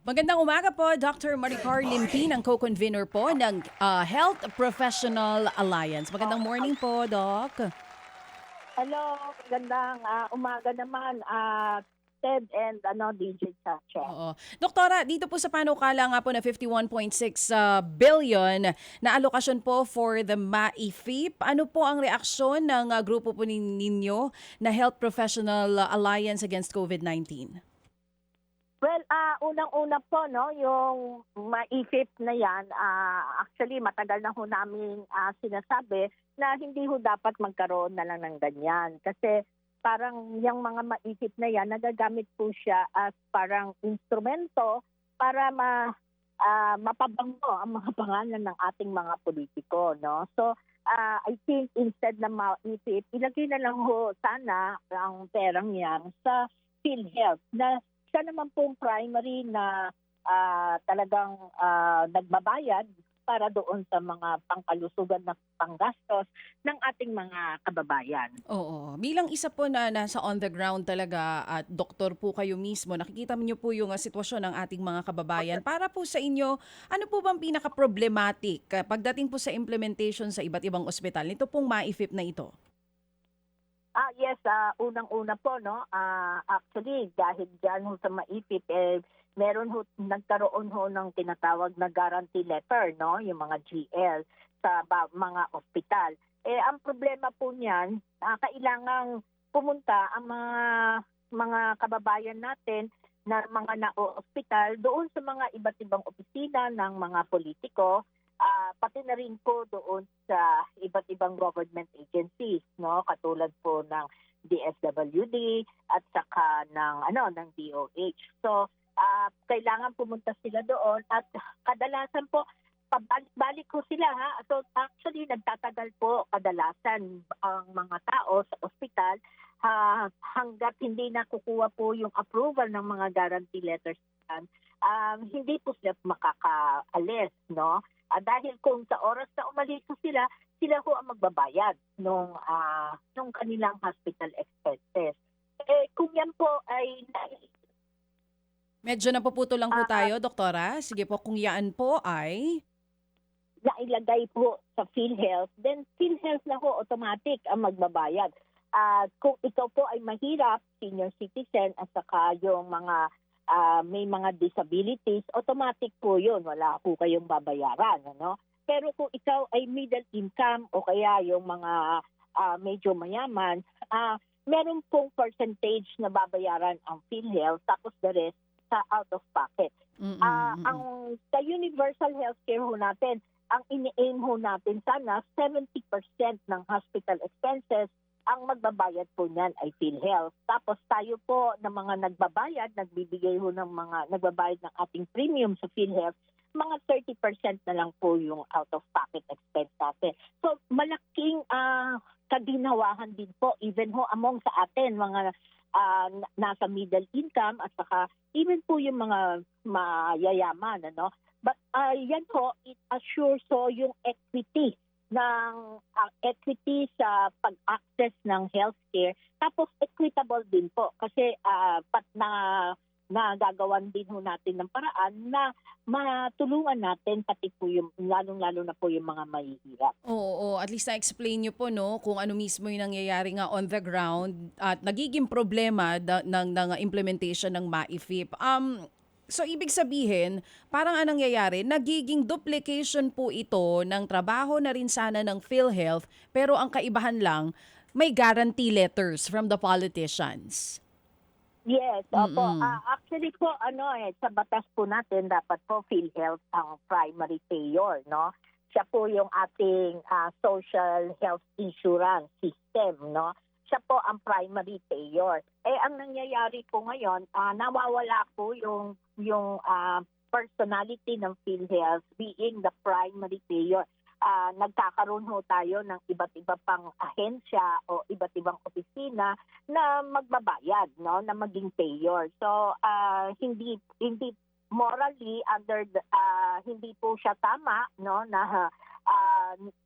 Magandang umaga po, Dr. Maricar Limpin, ang co-convener po ng Health Professional Alliance. Magandang morning po, Doc. Hello, magandang umaga naman, Ted and DJ Chacha. Oo. Doktora, dito po sa panukala nga po na 51.6 billion na alokasyon po for the MAIFIP, ano po ang reaksyon ng grupo po ninyo na Health Professional Alliance Against COVID-19? Well, unang-una po, no, yung maisip na yan, actually matagal na ho namin sinasabi na hindi ho dapat magkaroon na lang ng ganyan. Kasi parang yung mga maisip na yan, nagagamit po siya as parang instrumento para mapabanggo ang mga pangalan ng ating mga politiko, no? So, I think instead na maisip, ilagay na lang ho sana ang perang yan sa PhilHealth na siya naman pong primary na talagang nagbabayad para doon sa mga pangkalusugan na panggastos ng ating mga kababayan. Oo. Bilang isa po na nasa on the ground talaga at doktor po kayo mismo, nakikita niyo po yung sitwasyon ng ating mga kababayan. Para po sa inyo, ano po bang pinaka-problematic pagdating po sa implementation sa iba't ibang ospital nito pong MAIFIP na ito? Yes, unang-una po, no, actually dahil dyan ho sa maipit, meron ho, nagkaroon ho ng tinatawag na guarantee letter, no, yung mga GL sa mga ospital. Ang problema po niyan, kailangang pumunta ang mga kababayan natin na mga na-ospital doon sa mga iba't ibang opisina ng mga politiko, pati na rin po doon sa iba't ibang government agencies, no, katulad po ng DSWD at saka ng DOH. So kailangan pumunta sila doon at kadalasan po pabalik-balik ko sila, ha. So actually nagtatagal po kadalasan ang mga tao sa ospital hangga't hindi nakukuha po yung approval ng mga guarantee letters. Hindi po sila makakaalis, no? Dahil kung sa oras na umalis sila ho ang magbabayad nung kanilang hospital expenses. Kung yan po ay Medyo napuputo lang po tayo, doktora. Sige po, kung yaan po ay nailagay po sa PhilHealth, then PhilHealth na ho automatic ang magbabayad. Kung ikaw po ay mahirap, senior citizen, at saka yung mga may mga disabilities, automatic po yun. Wala po kayong babayaran. Ano? Pero kung ikaw ay middle income o kaya yung mga medyo mayaman, meron pong percentage na babayaran ang PhilHealth, tapos the rest sa out of pocket. Ang sa universal healthcare ho natin, ang ini-aim ho natin sana 70% ng hospital expenses ang magbabayad po niyan ay PhilHealth. Tapos tayo po na mga nagbabayad, nagbibigay ho ng mga nagbabayad ng ating premium sa PhilHealth, mga 30% na lang po yung out-of-pocket expense natin. So malaking kaginawahan din po, even ho among sa atin, mga nasa middle income at saka even po yung mga mayayaman. Ano? But yan po, it assures so yung equity sa pag-access ng healthcare, tapos equitable din po kasi nagagawan din ho natin ng paraan na matulungan natin pati po yung lalong-lalo na po yung mga mahihirap. Oo, at least na-explain niyo po no kung ano mismo yung nangyayari nga on the ground at nagiging problema ng implementation ng MAIFIP. So ibig sabihin, parang anong nangyayari, nagiging duplication po ito ng trabaho na rin sana ng PhilHealth, pero ang kaibahan lang, may guarantee letters from the politicians. Yes, opo. Actually po, sa batas po natin, dapat po PhilHealth ang primary payer, no? Siya po yung ating social health insurance system, no? Siya po ang primary payer. Ang nangyayari po ngayon, nawawala po yung personality ng PhilHealth being the primary payer. Nagkakaroon ho tayo ng iba't iba pang ahensya o iba't ibang opisina na magbabayad, no, na maging payer. So hindi morally hindi po siya tama, no, na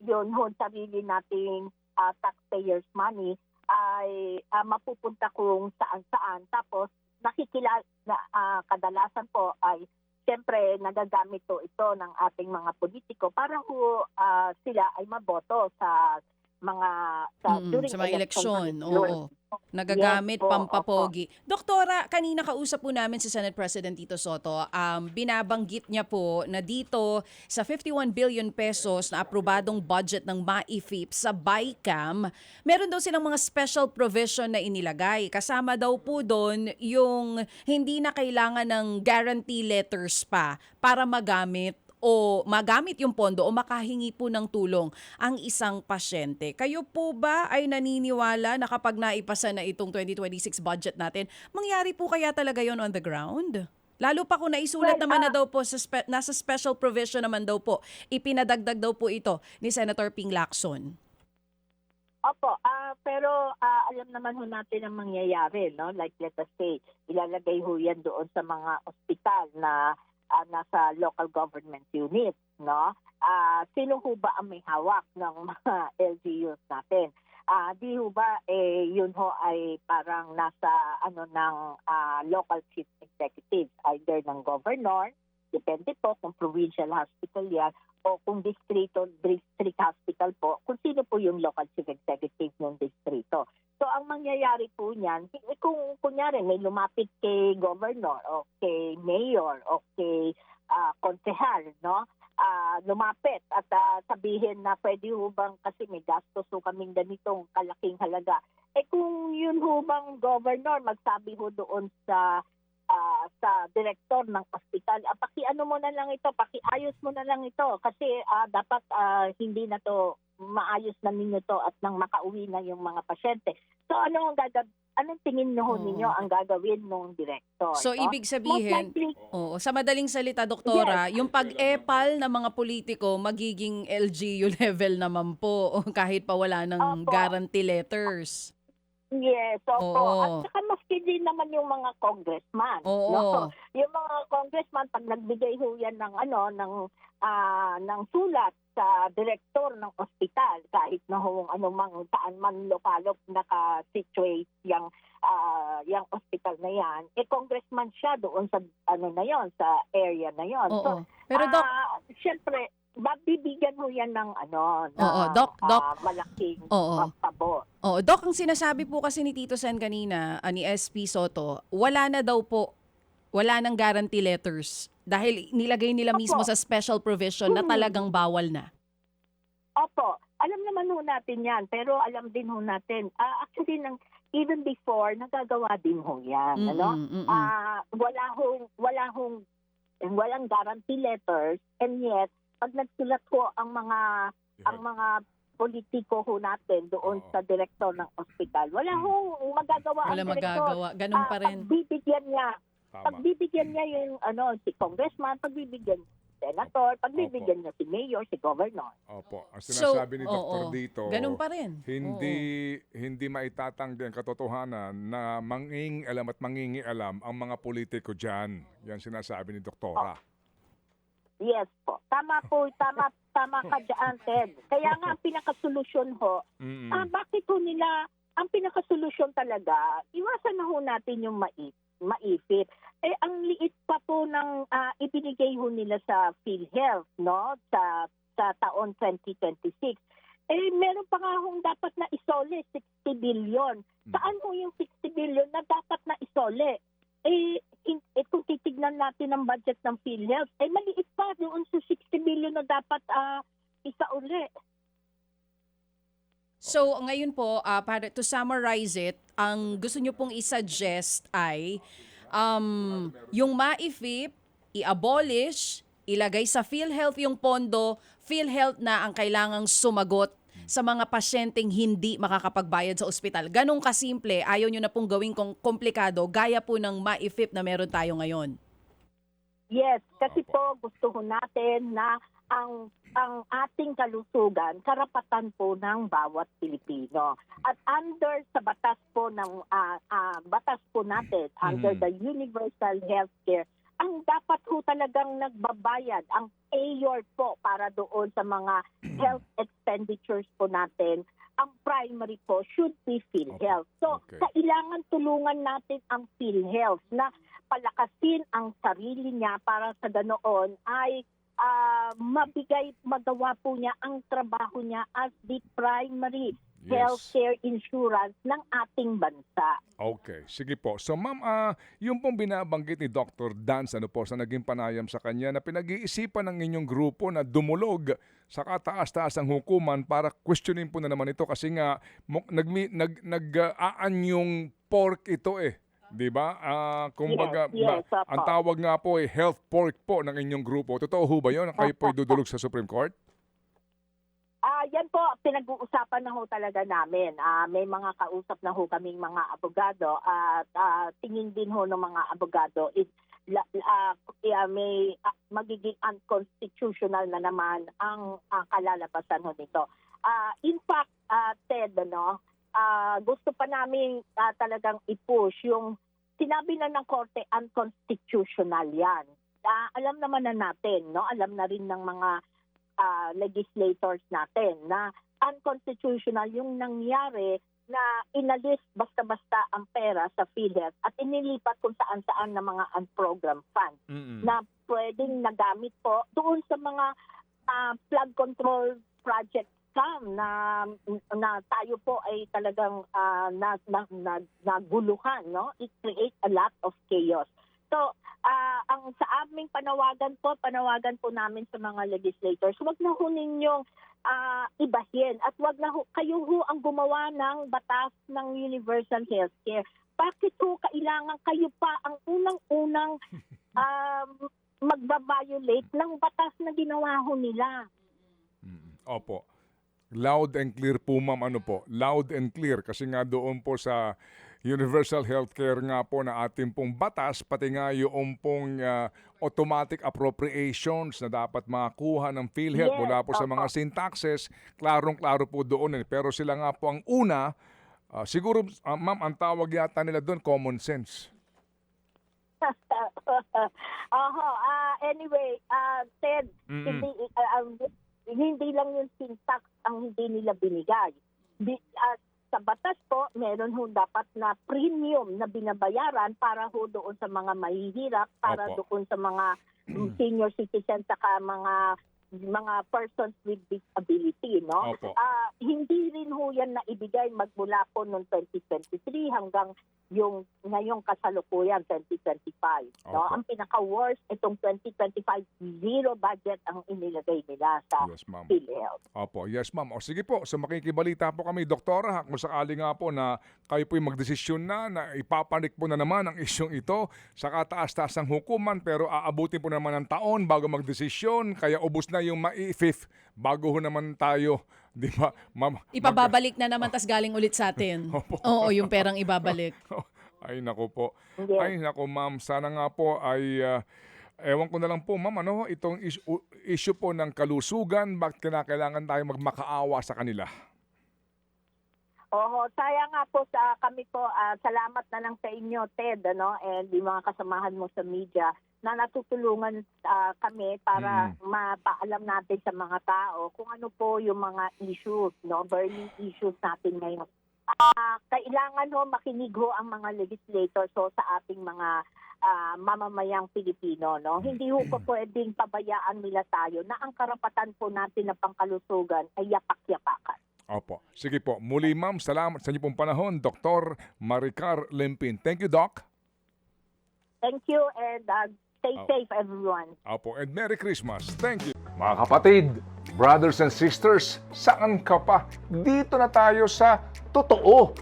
yun ho sarili nating taxpayers money ay mapupunta kung saan-saan, tapos nakikilala kadalasan po ay siyempre nagagamit ito ng ating mga politiko para sila ay maboto sa mga during Sa mga eleksyon, period. oo. Nagagamit Yes po, pampapogi. Doktora, kanina kausap po namin si Senate President Tito Soto. Binabanggit niya po na dito sa 51 billion pesos na aprobadong budget ng MAIFIP sa BICAM, meron daw silang mga special provision na inilagay. Kasama daw po doon yung hindi na kailangan ng guarantee letters pa para magamit yung pondo o makahingi po ng tulong ang isang pasyente. Kayo po ba ay naniniwala na kapag naipasa na itong 2026 budget natin, mangyari po kaya talaga yon on the ground? Lalo pa kung naisulat naman na daw po, nasa special provision naman daw po, ipinadagdag daw po ito ni Senator Ping Lacson. Opo, pero alam naman ho natin ang mangyayari, no? Like let us say, ilalagay ho yan doon sa mga ospital na nasa local government unit, no? Sino ho ba ang may hawak ng mga LGUs natin? Di ho ba yun ho ay parang nasa ng local chief executive, either ng governor, depende po kung provincial hospital yan, o kung district hospital po, kung sino po yung local chief executive ng distrito. So ang mangyayari po niyan, kung kunyari may lumapit kay governor o kay mayor o kay konsehal, no? Lumapit at sabihin na pwede ho bang kasi may gastos ho kaming ganitong kalaking halaga. Kung yun ho bang governor magsabi ho doon sa direktor ng ospital, pakiano mo na lang ito, pakiayos mo na lang ito kasi dapat hindi na to maayos na ninyo to at nang makauwi na yung mga pasyente. So anong tingin nyo ninyo ang gagawin ng direktor? So no? ibig sabihin, sa madaling salita, Doktora, yung pag-epal ng mga politiko magiging LGU level naman po kahit pa wala ng guarantee letters. Yes, opo. Oo. At saka maski din naman yung mga congressman. Oo. No? Yung mga congressman, pag nagbigay ho yan ng sulat sa direktor ng ospital, kahit na anumang saan man lokalop naka-situate yung ospital na yan, congressman siya doon sa sa area na yon. So, pero Doc, siyempre, bibigyan mo yan ng Doc, malaking pabor. Doc, ang sinasabi po kasi ni Tito Sen kanina, ni SP Soto, wala nang guarantee letters dahil nilagay nila mismo sa special provision na talagang bawal na. Opo, alam naman ho natin yan, pero alam din ho natin, actually, even before, nagagawa din ho yan. Walang guarantee letters, and yet, pag nagsulat ho ang mga politiko ho natin doon sa direktor ng ospital, wala ho magagawa ang direktor. Ganun pa rin. Pagbibigyan niya yung si congressman, pagbibigyan senator, pagbibigyan niya si mayor, si governor. Opo. Ang sinasabi ni Dr. dito, ganun pa rin. Hindi maitatanggi ang katotohanan na mangingialam at mangingialam ang mga politiko dyan. Yan sinasabi ni Doktora. Yes po. Tama ka dyan, Ted. Kaya nga ang pinakasolusyon ho, bakit ho nila, ang pinakasolusyon talaga, iwasan na ho natin yung maipit. Ang liit pa po ng ibinigay ho nila sa PhilHealth, no? Sa taon 2026. Meron pa nga hong dapat na isole, 60 billion. Saan ho yung 60 billion na dapat na isole? Kung titignan natin ang budget ng PhilHealth, maliit pa doon sa 60 billion na dapat isauli. So, ngayon po, para to summarize it, ang gusto nyo pong isuggest ay yung MAIFIP, i-abolish, ilagay sa PhilHealth yung pondo, PhilHealth na ang kailangang sumagot sa mga pasyenteng hindi makakapagbayad sa ospital. Ganong kasimple, ayaw nyo na pong gawing komplikado, gaya po ng MAIFIP na meron tayo ngayon. Yes, kasi po gusto ko natin na ang ating kalusugan, karapatan po ng bawat Pilipino. At under sa batas po natin, under the Universal Healthcare, ang dapat po talagang nagbabayad, ang payor po para doon sa mga health expenditures po natin, ang primary po should be PhilHealth. So, kailangan tulungan natin ang PhilHealth na palakasin ang sarili niya para sa ganoon ay magawa po niya ang trabaho niya as the primary Yes. healthcare insurance ng ating bansa. Okay, sige po. So ma'am, yung pong binabanggit ni Dr. Dance, ano po, sa naging panayam sa kanya na pinag-iisipan ng inyong grupo na dumulog sa kataas-taasang hukuman para questionin po na naman ito kasi nga nag-aanyong pork ito eh. 'Di ba? Kumbaga, Yes, opo. ang tawag nga po ay health pork po ng inyong grupo. Totoo ho ba 'yon? Kayo po idudulog sa Supreme Court? Yan po, pinag-uusapan na ho talaga namin. May mga kausap na ho kaming mga abogado at tingin din ho ng mga abogado magiging unconstitutional na naman ang kalalabasan ho nito. In fact, Ted, gusto pa namin talagang i-push yung sinabi na ng korte unconstitutional yan. Alam naman na natin, alam na rin ng mga legislators natin na unconstitutional yung nangyari na inalis basta-basta ang pera sa PhilHealth at inilipat kung saan-saan na mga unprogrammed funds na pwedeng nagamit po doon sa mga flood control project scam na tayo po ay talagang naguluhan, It creates a lot of chaos. So, ang sa aming panawagan po namin sa mga legislators, wag na ho ninyong ibahin at wag na ho, kayo ho ang gumawa ng batas ng universal healthcare. Bakit ho kailangan kayo pa ang unang-unang magbabiolate ng batas na ginawa ho nila? Opo. Loud and clear po ma'am, loud and clear kasi nga doon po sa universal healthcare nga po na ating pong batas, pati nga yung pong automatic appropriations na dapat makuha ng PhilHealth mula po sa mga sin taxes, klarong-klaro po doon. Pero sila nga po ang una, siguro ma'am, ang tawag yata nila doon, common sense. Anyway, Ted, hindi lang yung sin tax ang hindi nila binigay. Sa batas po, meron ho dapat na premium na binabayaran para ho doon sa mga mahihirap, para doon sa mga senior citizens, saka mga persons with disability, hindi rin ho yan na ibigay magmula po noong 2023 hanggang yung ngayong kasalukuyan 2025. Ang pinaka-worst itong 2025, zero budget ang inilagay nila sa PhilHealth. Opo, yes ma'am. O sige po, so makikibalita po kami, Doktora, kung sakali nga po na kayo po'y magdesisyon na ipapanik po na naman ang isyong ito sa kataas-taasang hukuman, pero aabutin po naman ng taon bago magdesisyon, kaya ubos na yung ma-IFIF bago ho naman tayo, di ba, ma'am? Ipababalik na naman, tas galing ulit sa atin. Oo, yung perang ibabalik. Ay, naku po. Ay, naku, ma'am. Sana nga po ay, ewan ko na lang po, ma'am, itong issue po ng kalusugan, bakit kailangan tayo magmakaawa sa kanila? Saya nga po sa kami po, salamat na lang sa inyo, Ted, and yung mga kasamahan mo sa media na natutulungan kami para mapaalam natin sa mga tao kung ano po yung mga issues, burning issues natin ngayon. Kailangan makinig ang mga legislators sa ating mga mamamayang Pilipino. Hindi po pwedeng pabayaan nila tayo na ang karapatan po natin na pangkalusugan ay yapak-yapakan. Opo. Sige po. Muli ma'am, salamat sa inyong pong panahon, Dr. Maricar Lempin. Thank you, Doc. Thank you and stay safe, everyone. Opo. And Merry Christmas. Thank you. Mga kapatid, brothers and sisters, saan ka pa? Dito na tayo sa totoo.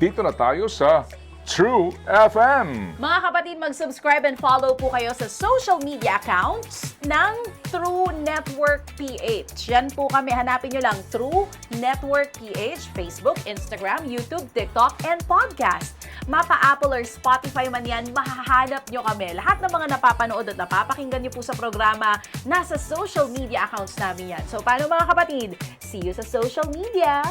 Dito na tayo sa True FM. Mga kapatid, mag-subscribe and follow po kayo sa social media accounts ng True Network PH. Yan po kami. Hanapin nyo lang True Network PH, Facebook, Instagram, YouTube, TikTok, and podcast. Mapa Apple or Spotify man yan, mahahanap nyo kami. Lahat ng mga napapanood at napapakinggan nyo po sa programa, nasa social media accounts namin yan. So, paano mga kapatid? See you sa social media!